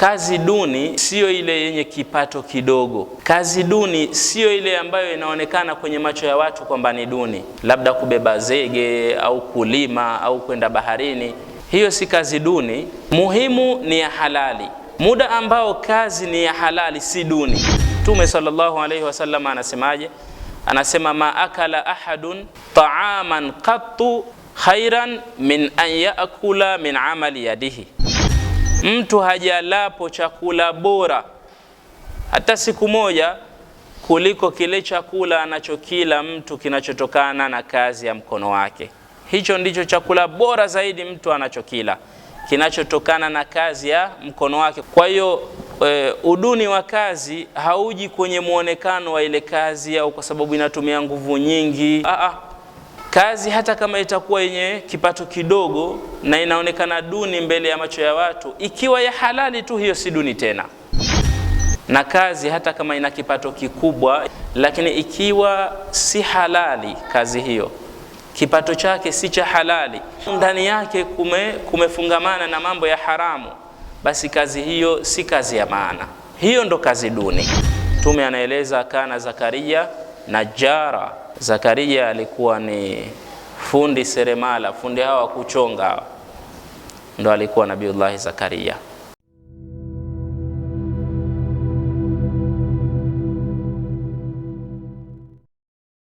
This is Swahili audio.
Kazi duni sio ile yenye kipato kidogo. Kazi duni sio ile ambayo inaonekana kwenye macho ya watu kwamba ni duni, labda kubeba zege au kulima au kwenda baharini. Hiyo si kazi duni. Muhimu ni ya halali. Muda ambao kazi ni ya halali si duni. Mtume sallallahu alayhi wasallam anasemaje? Anasema, ma akala ahadun ta'aman qattu khairan min an yaakula min amali yadihi. Mtu hajalapo chakula bora hata siku moja kuliko kile chakula anachokila mtu kinachotokana na kazi ya mkono wake. Hicho ndicho chakula bora zaidi mtu anachokila, kinachotokana na kazi ya mkono wake. Kwa hiyo uduni wa kazi hauji kwenye muonekano wa ile kazi au kwa sababu inatumia nguvu nyingi. Kazi hata kama itakuwa yenye kipato kidogo na inaonekana duni mbele ya macho ya watu, ikiwa ya halali tu, hiyo si duni tena. Na kazi hata kama ina kipato kikubwa, lakini ikiwa si halali kazi hiyo, kipato chake si cha halali, ndani yake kumefungamana na mambo ya haramu, basi kazi hiyo si kazi ya maana. Hiyo ndo kazi duni. Mtume anaeleza, kana Zakaria najara. Zakaria alikuwa ni fundi seremala, fundi hawa kuchonga, ndo alikuwa Nabiullahi Zakaria.